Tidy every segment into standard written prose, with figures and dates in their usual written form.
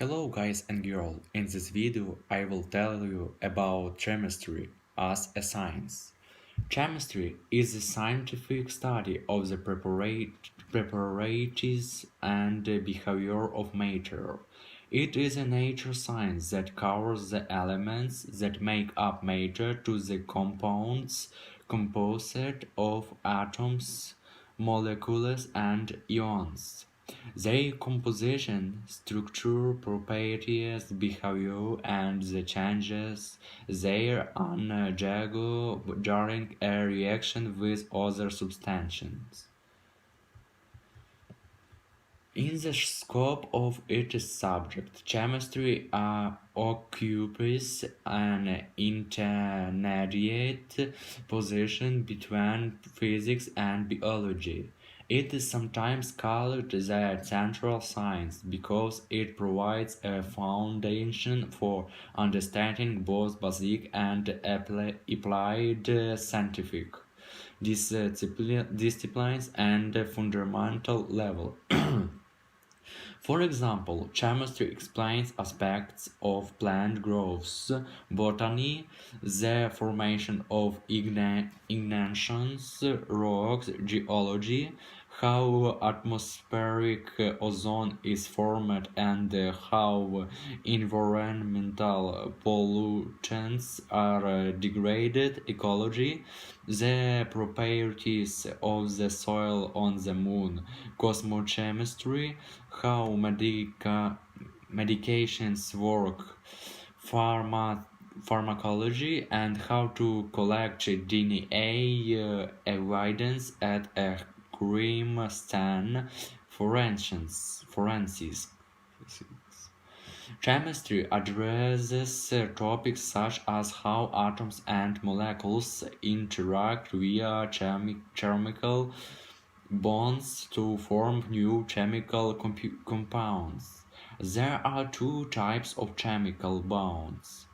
Hello guys and girl, in this video I will tell you about chemistry as a science. Chemistry is the scientific study of the properties and behavior of matter. It is a nature science that covers the elements that make up matter to the compounds composed of atoms, molecules and ions. Their composition, structure, properties, behavior, and the changes they undergo during a reaction with other substances. In the scope of its subject, chemistry occupies an intermediate position between physics and biology. It is sometimes called the central science because it provides a foundation for understanding both basic and applied scientific disciplines and fundamental level. For example, chemistry explains aspects of plant growth, botany, the formation of ignitions, rocks, geology, how atmospheric ozone is formed, and how environmental pollutants are degraded, ecology, the properties of the soil on the moon, cosmochemistry, how medications work, pharmacology, and how to collect DNA evidence at a crime scene, forensics. Chemistry addresses topics such as how atoms and molecules interact via chemical bonds to form new chemical compounds. There are two types of chemical bonds.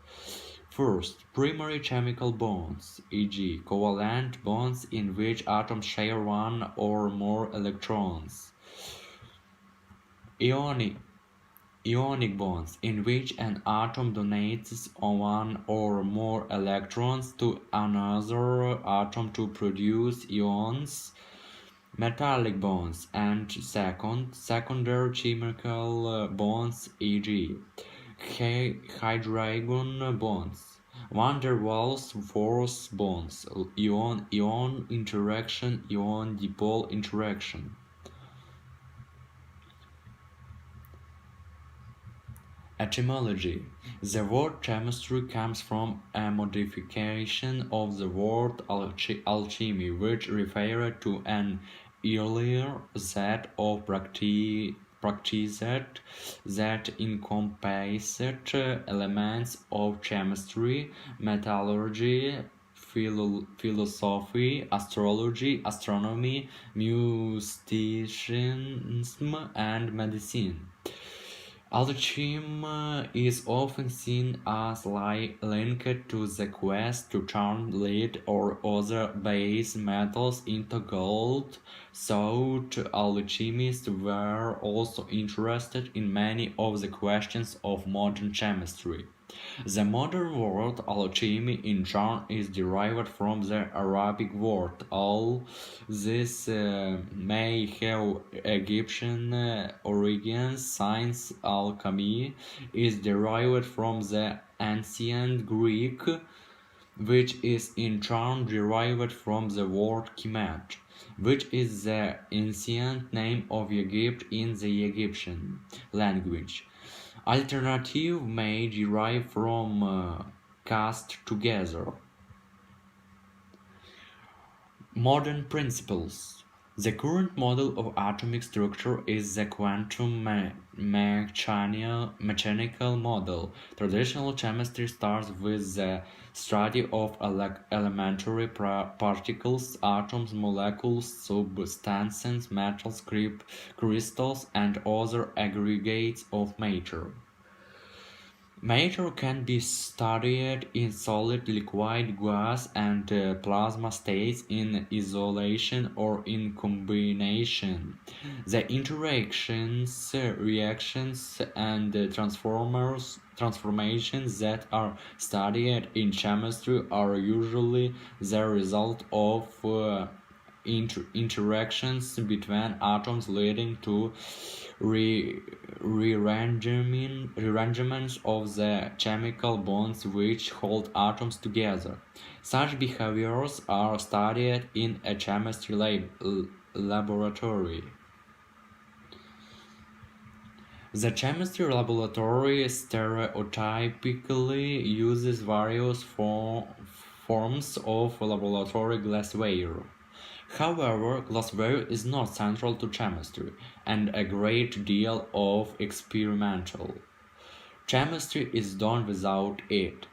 First, primary chemical bonds, e.g., covalent bonds in which atoms share one or more electrons. Ionic bonds, in which an atom donates one or more electrons to another atom to produce ions. Metallic bonds and secondary chemical bonds, e.g., hydrogen bonds, van der Waals force bonds, ion-ion interaction, ion-dipole interaction. Etymology. The word chemistry comes from a modification of the word alchemy, which referred to an earlier set of practices that encompassed elements of chemistry, metallurgy, philosophy, astrology, astronomy, mysticism, and medicine. Alchemy is often seen as linked to the quest to turn lead or other base metals into gold, thought alchemists were also interested in many of the questions of modern chemistry. The modern word alchemy in turn is derived from the Arabic word al. This may have Egyptian origins. Science alchemy is derived from the ancient Greek, which is in turn derived from the word Kemet, which is the ancient name of Egypt in the Egyptian language. Alternative may derive from cast together. Modern principles. The current model of atomic structure is the quantum mechanical model. Traditional chemistry starts with the study of elementary particles, atoms, molecules, substances, metals, crystals, and other aggregates of matter. Matter can be studied in solid, liquid, gas, and plasma states in isolation or in combination. The interactions, reactions, and transformations that are studied in chemistry are usually the result of interactions between atoms leading to rearrangements of the chemical bonds which hold atoms together. Such behaviors are studied in a chemistry laboratory. The chemistry laboratory stereotypically uses various forms of laboratory glassware. However, glassware is not central to chemistry, and a great deal of experimental chemistry is done without it.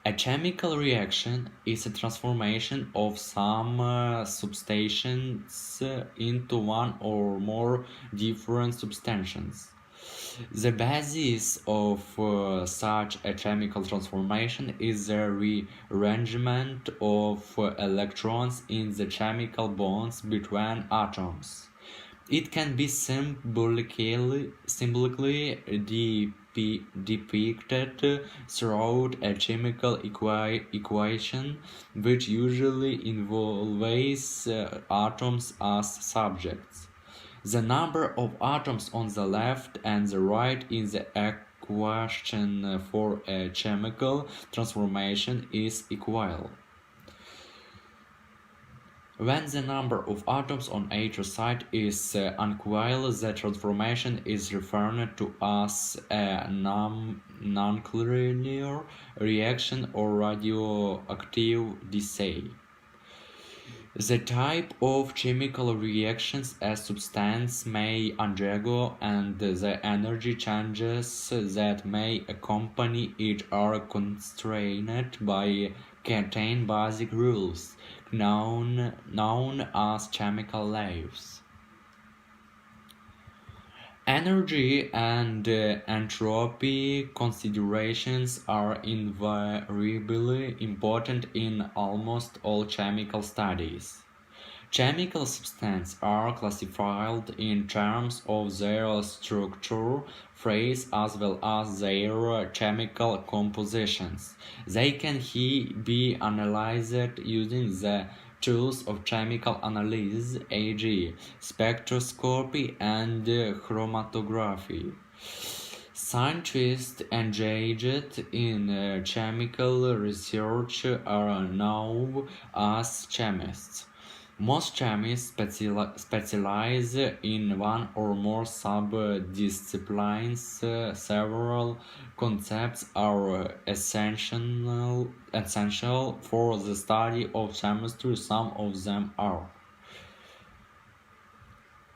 A chemical reaction is a transformation of some substances into one or more different substances. The basis of such a chemical transformation is the rearrangement of electrons in the chemical bonds between atoms. It can be symbolically depicted throughout a chemical equation, which usually involves atoms as subjects. The number of atoms on the left and the right in the equation for a chemical transformation is equal. When the number of atoms on either side is unequal, the transformation is referred to as a nonlinear reaction or radioactive decay. The type of chemical reactions a substance may undergo and the energy changes that may accompany it are constrained by certain basic rules known as chemical laws. Energy and entropy considerations are invariably important in almost all chemical studies. Chemical substances are classified in terms of their structure, phase, as well as their chemical compositions. They can be analyzed using the tools of chemical analysis, e.g., spectroscopy and chromatography. Scientists engaged in chemical research are known as chemists. Most chemists specialize in one or more sub-disciplines. Several concepts are essential for the study of chemistry. Some of them are: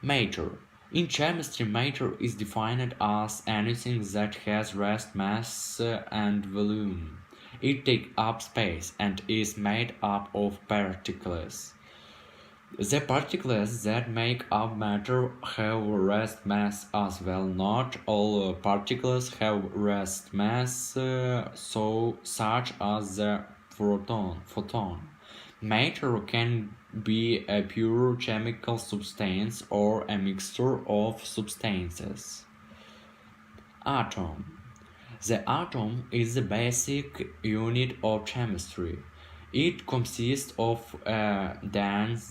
matter. In chemistry, matter is defined as anything that has rest, mass, and volume. It takes up space and is made up of particles. The particles that make up matter have rest mass as well. Not all particles have rest mass, such as the photon. Matter can be a pure chemical substance or a mixture of substances. Atom. The atom is the basic unit of chemistry. It consists of a dense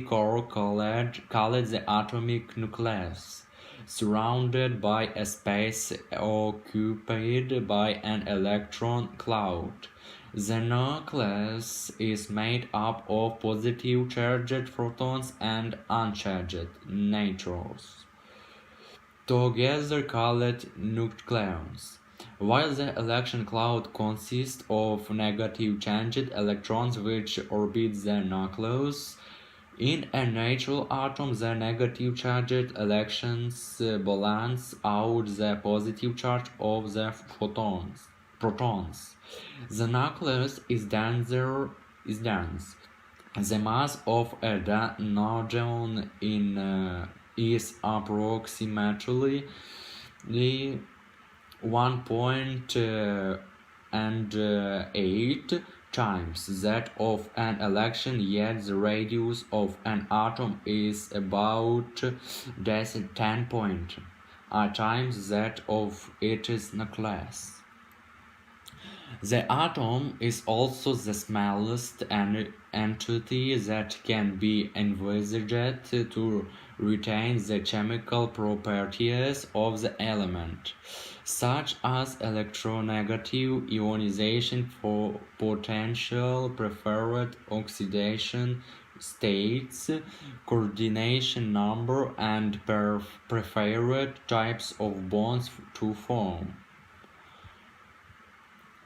core called the atomic nucleus, surrounded by a space occupied by an electron cloud. The nucleus is made up of positive charged protons and uncharged neutrons, together called nucleons. While the electron cloud consists of negative charged electrons which orbit the nucleus, in a natural atom the negative charged electrons balance out the positive charge of the protons. The nucleus is dense. The mass of a neutron is approximately 1.8 times that of an electron, yet the radius of an atom is about 10 times that of its nucleus. The atom is also the smallest entity that can be envisaged to retain the chemical properties of the element, such as electronegative ionization for potential, preferred oxidation states, coordination number, and preferred types of bonds to form.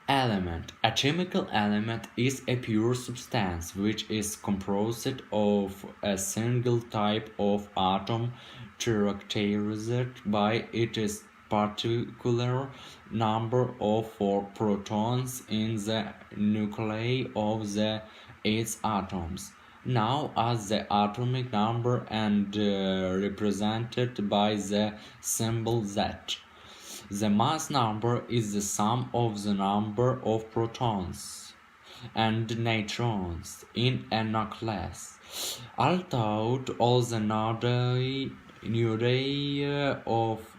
Element. A chemical element is a pure substance which is composed of a single type of atom characterized by its particular number of protons in the nuclei of its atoms. Now, as the atomic number and represented by the symbol Z. The mass number is the sum of the number of protons and neutrons in a nucleus. Although all the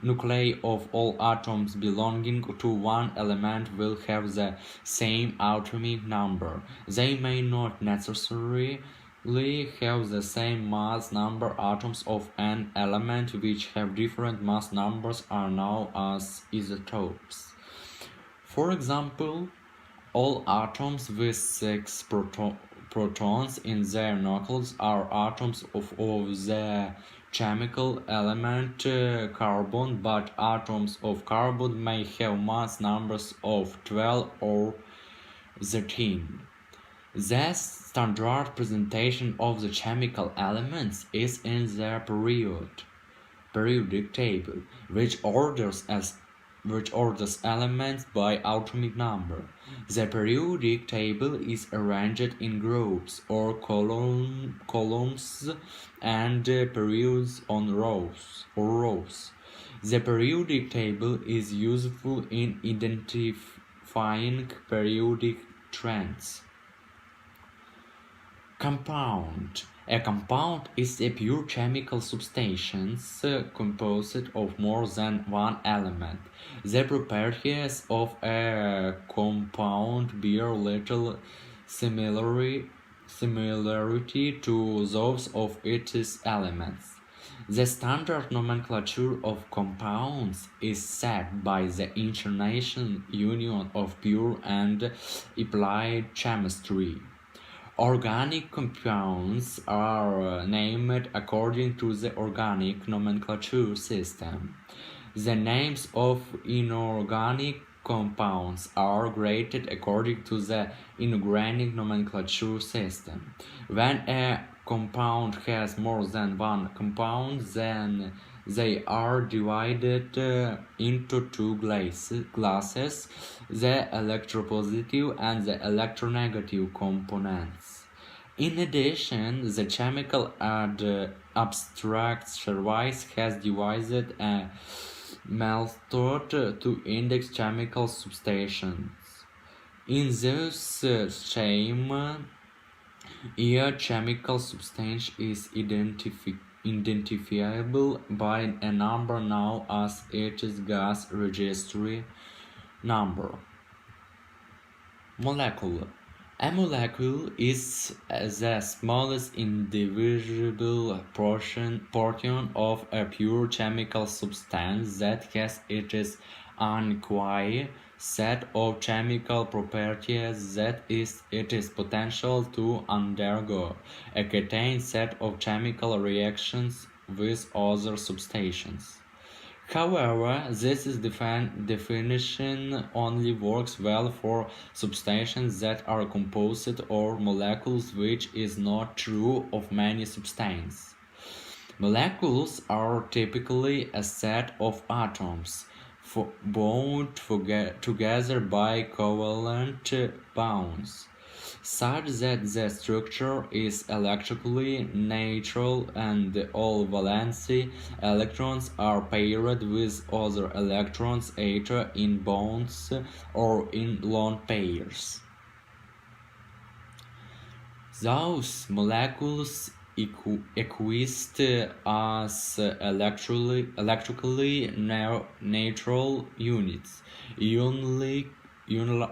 nuclei of all atoms belonging to one element will have the same atomic number, they may not necessarily have the same mass number. Atoms of an element which have different mass numbers are known as isotopes. For example, all atoms with 6 protons in their nucleus are atoms of the chemical element carbon, but atoms of carbon may have mass numbers of 12 or 13. The standard presentation of the chemical elements is in their periodic table, which orders elements by atomic number. The periodic table is arranged in groups or columns and periods on rows. The periodic table is useful in identifying periodic trends. Compound. A compound is a pure chemical substance composed of more than one element. The properties of a compound bear little similarity to those of its elements. The standard nomenclature of compounds is set by the International Union of Pure and Applied Chemistry. Organic compounds are named according to the organic nomenclature system. The names of inorganic compounds are graded according to the inorganic nomenclature system. When a compound has more than one compound, then they are divided into two classes, the electropositive and the electronegative components. In addition, the chemical and abstract service has devised a method to index chemical substances. In this scheme, each chemical substance is identifiable by a number known as its gas registry number. Molecule. A molecule is the smallest indivisible portion of a pure chemical substance that has its unique set of chemical properties, that is, its potential to undergo a contained set of chemical reactions with other substances. However, this definition only works well for substances that are composite or molecules, which is not true of many substances. Molecules are typically a set of atoms bound together by covalent bonds. such that the structure is electrically neutral and all valence electrons are paired with other electrons either in bonds or in lone pairs. Those molecules exist as electrically neutral units,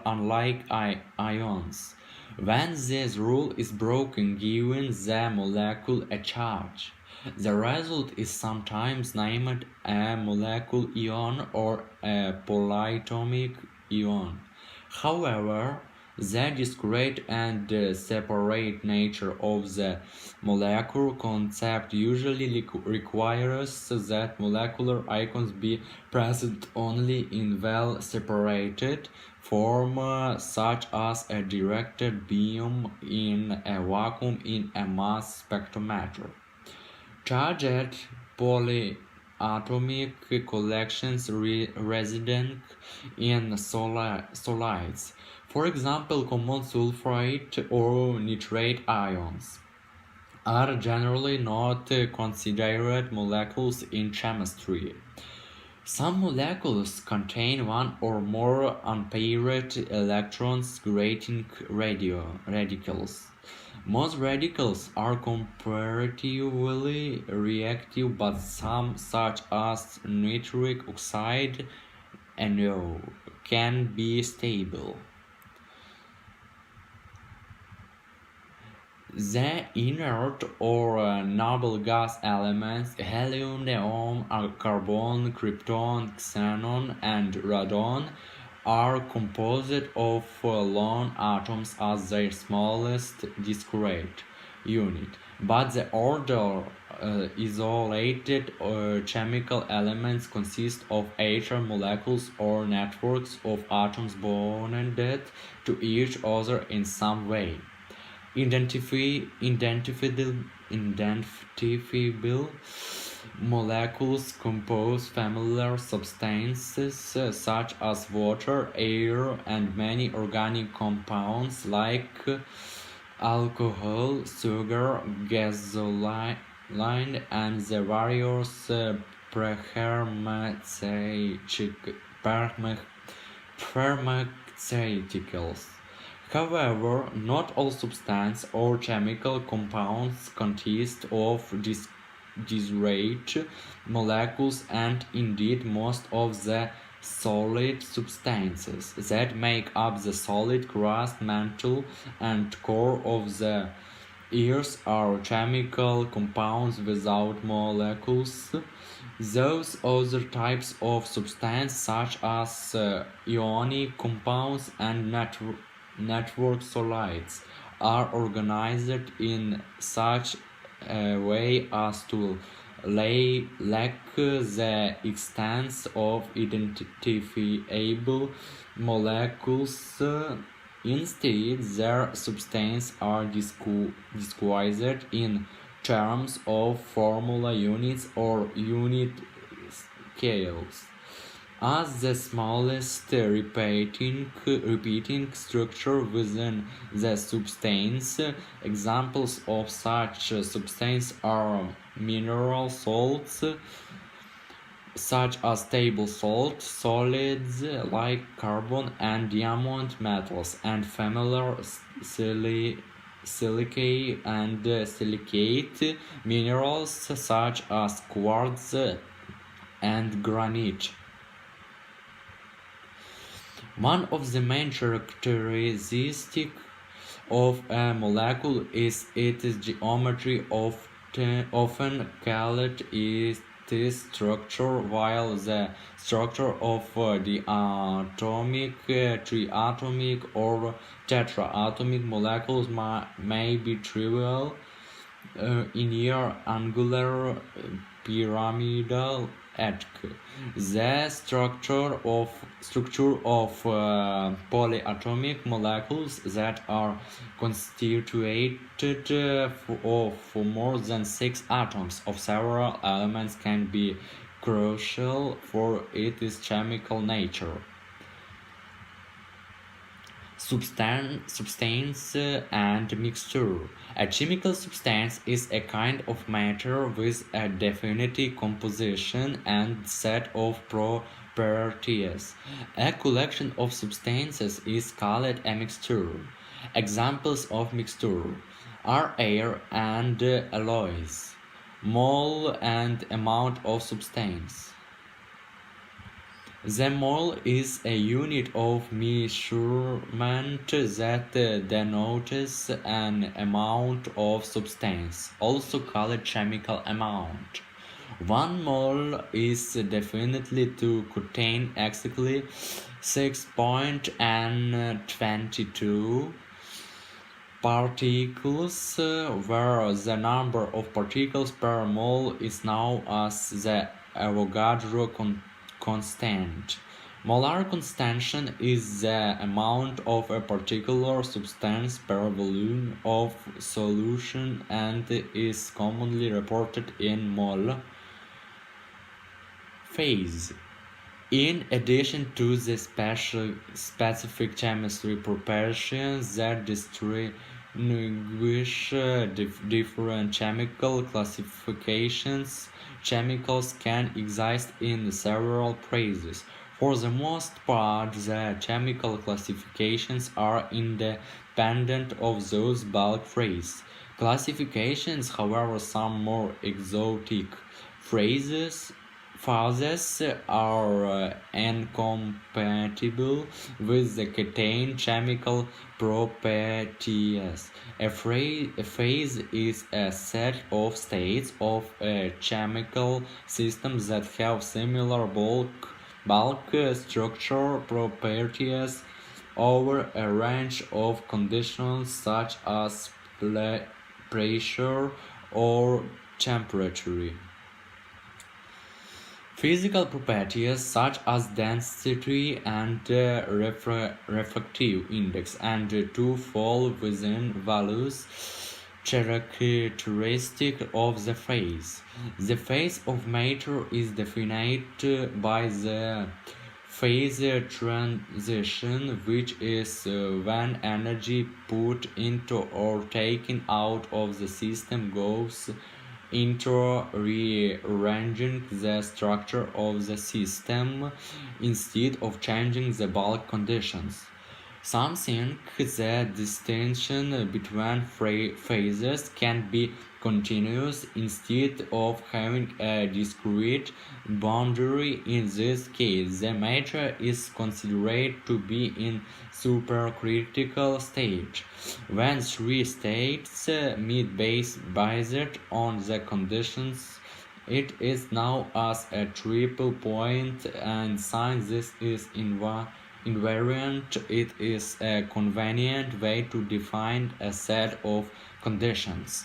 unlike ions. When this rule is broken, giving the molecule a charge, the result is sometimes named a molecule ion or a polyatomic ion. However, the discrete and separate nature of the molecular concept usually requires that molecular ions be present only in well-separated form, such as a directed beam in a vacuum in a mass spectrometer. Charged polyatomic collections resident in solids, for example common sulfate or nitrate ions, are generally not considered molecules in chemistry. Some molecules contain one or more unpaired electrons creating radicals. Most radicals are comparatively reactive, but some, such as nitric oxide NO, can be stable. The inert or noble gas elements helium, neon, carbon, krypton, xenon, and radon are composed of lone atoms as their smallest discrete unit, but the other isolated chemical elements consist of either molecules or networks of atoms bonded to each other in some way. Identifiable molecules compose familiar substances such as water, air, and many organic compounds like alcohol, sugar, gasoline, and the various pharmaceuticals. However, not all substance or chemical compounds consist of discrete molecules, and indeed most of the solid substances that make up the solid crust, mantle, and core of the Earth are chemical compounds without molecules. Those other types of substance, such as ionic compounds and network solids, are organized in such a way as to lack the extent of identifiable molecules. Instead, their substances are disguised in terms of formula units or unit scales. As the smallest repeating structure within the substance, examples of such substances are mineral salts, such as table salt, solids like carbon and diamond metals, and familiar silicate and silicate minerals such as quartz and granite. One of the main characteristics of a molecule is its geometry, often called its structure, while the structure of the atomic, triatomic, or tetraatomic molecules may be trivial, linear, angular, pyramidal, etc. The structure of polyatomic molecules that are constituted of more than 6 atoms of several elements can be crucial for its chemical nature. Substance and mixture. A chemical substance is a kind of matter with a definite composition and set of properties. A collection of substances is called a mixture. Examples of mixture are air and alloys, mole and amount of substance. The mole is a unit of measurement that denotes an amount of substance, also called chemical amount. One mole is definitely to contain exactly 6.22 particles, where the number of particles per mole is known as the Avogadro constant. Molar concentration is the amount of a particular substance per volume of solution and is commonly reported in mole phase. In addition to the specific chemistry proportions that distinguish different chemical classifications, chemicals can exist in several phases. For the most part, the chemical classifications are independent of those bulk phases. Classifications, however, some more exotic phases are incompatible with the contained chemical properties. A phase is a set of states of a chemical system that have similar bulk structure properties over a range of conditions such as pressure or temperature. Physical properties such as density and refractive index and to fall within values characteristic of the phase. The phase of matter is defined by the phase transition, which is when energy put into or taken out of the system goes into rearranging the structure of the system instead of changing the bulk conditions. Some think the distinction between phases can be continuous instead of having a discrete boundary. In this case, the matter is considered to be in supercritical stage. When three states meet based on the conditions, it is known as a triple point, and since this is invariant, it is a convenient way to define a set of conditions.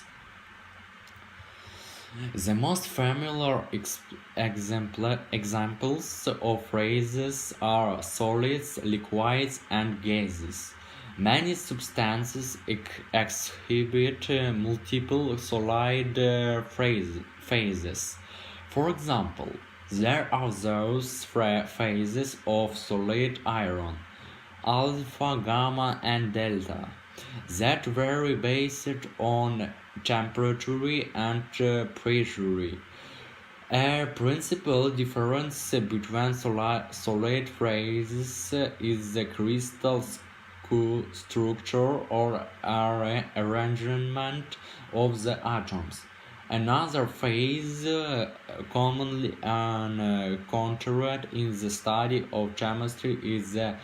The most familiar examples of phases are solids, liquids, and gases. Many substances exhibit multiple solid phases. For example, there are those phases of solid iron, alpha, gamma, and delta, that vary based on temperature and pressure. A principal difference between solid phases is the crystal structure or arrangement of the atoms. Another phase commonly encountered in the study of chemistry is the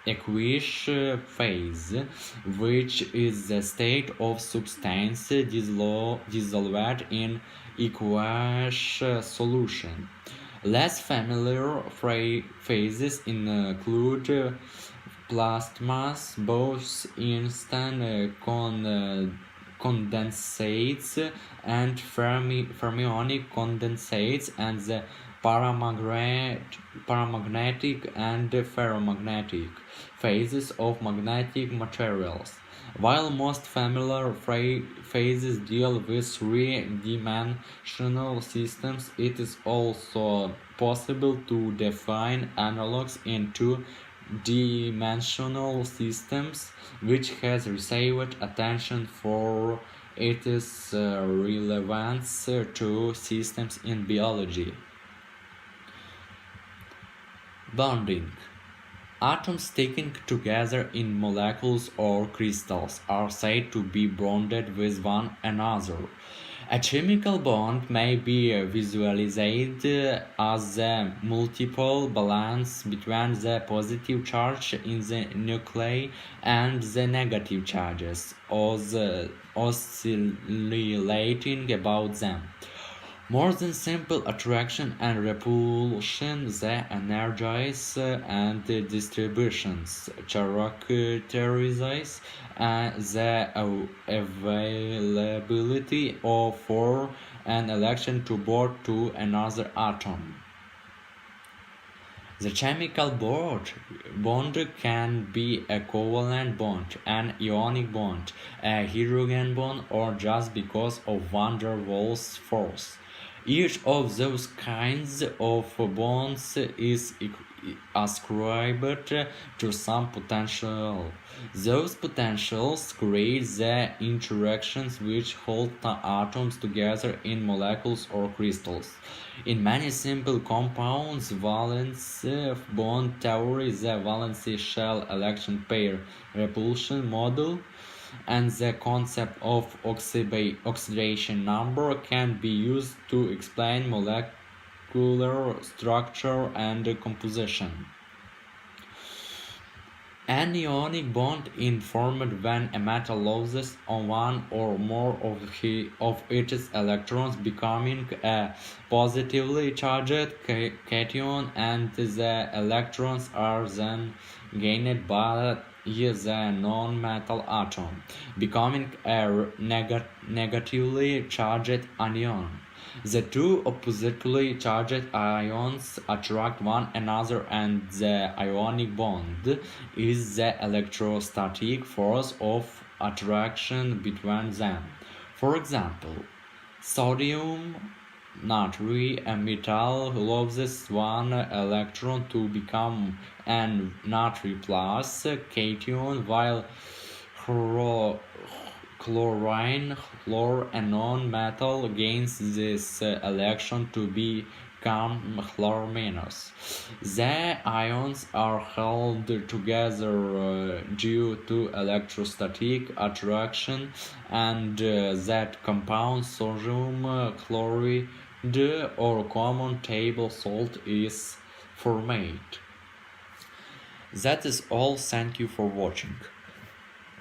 aqueous phase, which is the state of substance dissolved in aqueous solution. Less familiar phases include plasmas, both instant condensates and fermionic condensates, and the paramagnetic and ferromagnetic phases of magnetic materials. While most familiar phases deal with three-dimensional systems, it is also possible to define analogs in dimensional systems, which has received attention for its relevance to systems in biology. Bonding. Atoms sticking together in molecules or crystals are said to be bonded with one another. A chemical bond may be visualized as the multiple balance between the positive charge in the nuclei and the negative charges oscillating about them. More than simple attraction and repulsion, the energies and distributions characterize the availability of for an electron to bond to another atom. The chemical bond can be a covalent bond, an ionic bond, a hydrogen bond, or just because of van der Waals force. Each of those kinds of bonds is ascribed to some potential. Those potentials create the interactions which hold atoms together in molecules or crystals. In many simple compounds, valence bond theory, the valence shell electron pair repulsion model, and the concept of oxidation number can be used to explain molecular structure and composition. An ionic bond is formed when a metal loses on one or more of its electrons, becoming a positively charged cation, and the electrons are then gained by the non-metal atom, becoming a negatively charged anion. The two oppositely charged ions attract one another, and the ionic bond is the electrostatic force of attraction between them. For example, sodium natrium, a metal, loses one electron to become an Natrium plus cation, while chlorine, a non-metal, gains this electron to become chlor minus. The ions are held together due to electrostatic attraction, and that compound sodium chloride or common table salt is formed. That is all. Thank you for watching.